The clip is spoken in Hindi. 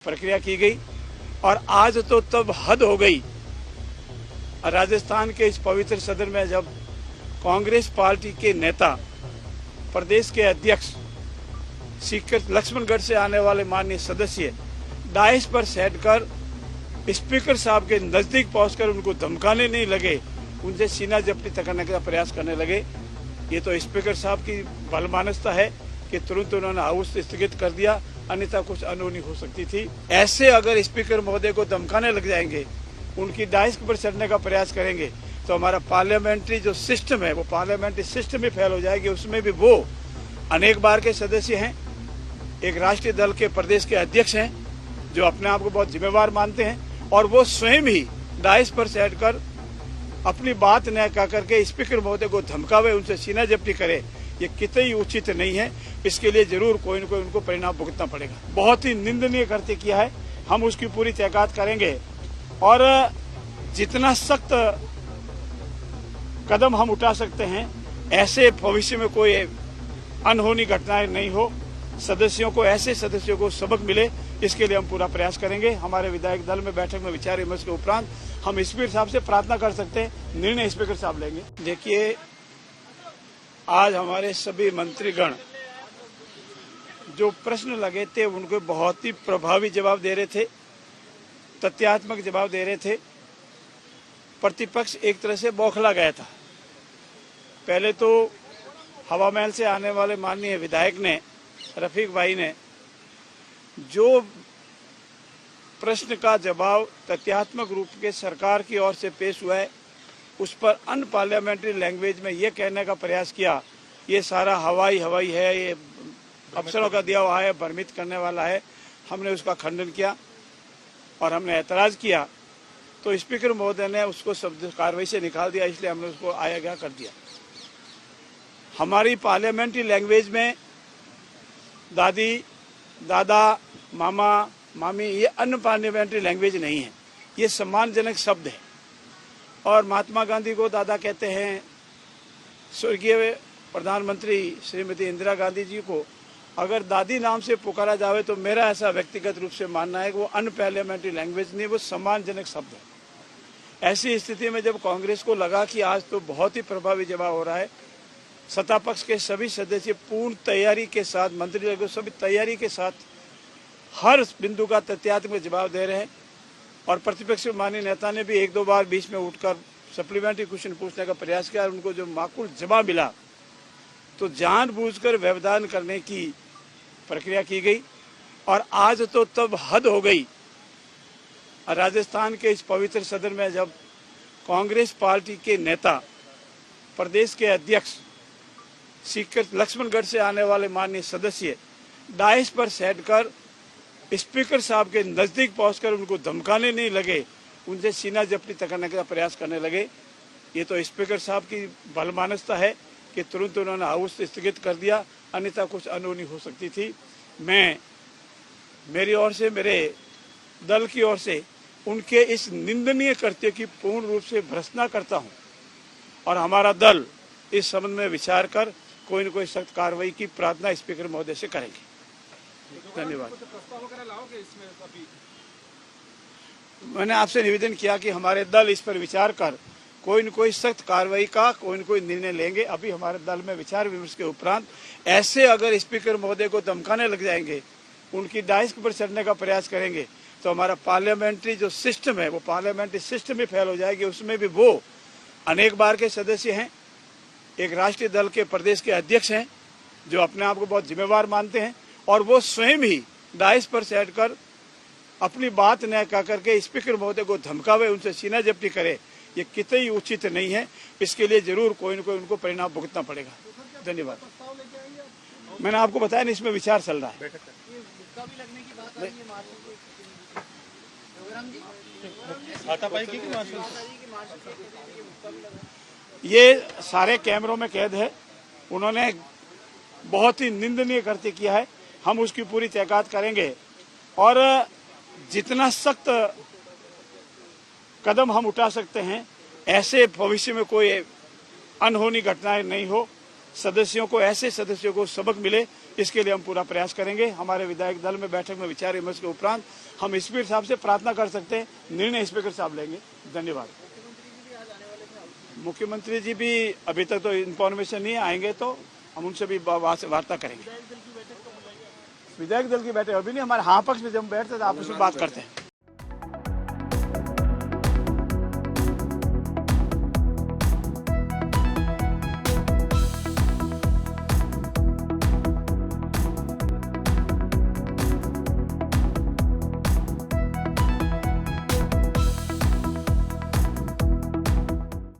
प्रक्रिया की गई और आज तो तब हद हो गई। राजस्थान के इस पवित्र सदन में जब कांग्रेस पार्टी के नेता, प्रदेश के अध्यक्ष, सीकर लक्ष्मणगढ़ से आने वाले माननीय सदस्य डाइस पर बैठकर स्पीकर साहब के नजदीक पहुंचकर उनको धमकाने नहीं लगे, उनसे सीना जपटी करने का प्रयास करने लगे। ये तो स्पीकर साहब की बलमानसता है कि तुरंत उन्होंने हाउस स्थगित कर दिया, अन्यथा कुछ अनहोनी हो सकती थी। ऐसे अगर स्पीकर महोदय को धमकाने लग जाएंगे, उनकी डाइस पर चढ़ने का प्रयास करेंगे, तो हमारा पार्लियामेंट्री जो सिस्टम है वो पार्लियामेंट्री सिस्टम ही फेल हो जाएगी। उसमें भी वो अनेक बार के सदस्य हैं, एक राष्ट्रीय दल के प्रदेश के अध्यक्ष हैं जो अपने आप को बहुत जिम्मेवार मानते हैं, और वो स्वयं ही डाइस पर बैठकर अपनी बात न कह करके स्पीकर महोदय को धमकावे, उनसे सीना जपटी करे, ये कितनी उचित नहीं है। इसके लिए जरूर कोई न कोई उनको परिणाम भुगतना पड़ेगा। बहुत ही निंदनीय कृत्य किया है, हम उसकी पूरी तहकीकात करेंगे और जितना सख्त कदम हम उठा सकते हैं, ऐसे भविष्य में कोई अनहोनी घटनाएं नहीं हो, सदस्यों को ऐसे सदस्यों को सबक मिले, इसके लिए हम पूरा प्रयास करेंगे। हमारे विधायक दल में बैठक में विचार विमर्श के उपरांत हम स्पीकर साहब से प्रार्थना कर सकते हैं, निर्णय स्पीकर साहब लेंगे। देखिए, आज हमारे सभी मंत्रीगण जो प्रश्न लगे थे उनको बहुत ही प्रभावी जवाब दे रहे थे, तथ्यात्मक जवाब दे रहे थे। प्रतिपक्ष एक तरह से बौखला गया था। पहले तो हवा महल से आने वाले माननीय विधायक ने, रफीक भाई ने, जो प्रश्न का जवाब तथ्यात्मक रूप के सरकार की ओर से पेश हुआ है, उस पर अन पार्लियामेंट्री लैंग्वेज में ये कहने का प्रयास किया, ये सारा हवाई है, ये अफसरों का दिया हुआ है, भ्रमित करने वाला है। हमने उसका खंडन किया और हमने ऐतराज किया, तो स्पीकर महोदय ने उसको शब्द कार्रवाई से निकाल दिया, इसलिए हमने उसको आया गया कर दिया। हमारी पार्लियामेंट्री लैंग्वेज में दादी, दादा, मामा, मामी, ये अन पार्लियामेंट्री लैंग्वेज नहीं है, ये सम्मानजनक शब्द है। और महात्मा गांधी को दादा कहते हैं, स्वर्गीय प्रधानमंत्री श्रीमती इंदिरा गांधी जी को अगर दादी नाम से पुकारा जावे, तो मेरा ऐसा व्यक्तिगत रूप से मानना है कि वो अन पार्लियामेंट्री लैंग्वेज नहीं, वो सम्मानजनक शब्द है। ऐसी स्थिति में जब कांग्रेस को लगा कि आज तो बहुत ही प्रभावी जवाब हो रहा है, सत्ता पक्ष के सभी सदस्य पूर्ण तैयारी के साथ, मंत्री लोग सभी तैयारी के साथ हर बिंदु का तथ्यात्मक जवाब दे रहे हैं, और प्रतिपक्ष माननीय नेता ने भी एक दो बार बीच में उठकर सप्लीमेंट्री क्वेश्चन पूछने का प्रयास किया, और उनको जो माकूल जवाब मिला, तो जानबूझकर व्यवधान करने की प्रक्रिया की गई और आज तो तब हद हो गई। राजस्थान के इस पवित्र सदन में जब कांग्रेस पार्टी के नेता, प्रदेश के अध्यक्ष, सीकर लक्ष्मणगढ़ से आने वाले माननीय सदस्य डाइस पर बैठकर स्पीकर साहब के नजदीक पहुंचकर उनको धमकाने नहीं लगे, उनसे सीना जपटी करने का प्रयास करने लगे। ये तो स्पीकर साहब की बलमानसता है कि तुरंत उन्होंने हाउस स्थगित कर दिया, अन्यथा कुछ अनहोनी हो सकती थी। मैं मेरी ओर से, मेरे दल की ओर से उनके इस निंदनीय कृत्य की पूर्ण रूप से भर्त्सना करता हूं, और हमारा दल इस संबंध में विचार कर कोई न कोई सख्त कार्रवाई की प्रार्थना स्पीकर महोदय से करेंगे। धन्यवाद। मैंने आपसे निवेदन किया कि हमारे दल इस पर विचार कर कोई न कोई सख्त कार्रवाई का कोई न कोई निर्णय लेंगे। अभी हमारे दल में विचार विमर्श के उपरांत ऐसे अगर स्पीकर महोदय को धमकाने लग जाएंगे, उनकी डाइस पर चढ़ने का प्रयास करेंगे, तो हमारा पार्लियामेंट्री जो सिस्टम है वो पार्लियामेंट्री सिस्टम ही फेल हो जाएगी। उसमें भी वो अनेक बार के सदस्य हैं, एक राष्ट्रीय दल के प्रदेश के अध्यक्ष हैं जो अपने आप को बहुत जिम्मेवार मानते हैं, और वो स्वयं ही डाइस पर बैठकर अपनी बात न कह करके स्पीकर महोदय को धमकावे, उनसे सीना जपटी करे, ये कितनी उचित नहीं है। इसके लिए जरूर कोई न कोई उनको परिणाम भुगतना पड़ेगा। धन्यवाद। मैंने आपको बताया ना, इसमें विचार चल रहा है। ये सारे कैमरों में कैद है, उन्होंने बहुत ही निंदनीय कृत्य किया है, हम उसकी पूरी तहकीकात करेंगे और जितना सख्त कदम हम उठा सकते हैं, ऐसे भविष्य में कोई अनहोनी घटनाएं नहीं हो, सदस्यों को ऐसे सदस्यों को सबक मिले, इसके लिए हम पूरा प्रयास करेंगे। हमारे विधायक दल में बैठक में विचार विमर्श के उपरांत हम स्पीकर साहब से प्रार्थना कर सकते हैं, निर्णय स्पीकर साहब लेंगे। धन्यवाद। मुख्यमंत्री जी भी अभी तक तो इन्फॉर्मेशन नहीं आएंगे, तो हम उनसे भी वार्ता करेंगे। विधायक दल की बैठक अभी नहीं, हमारे हाँ पक्ष में जब बैठते हैं आपस में बात करते हैं।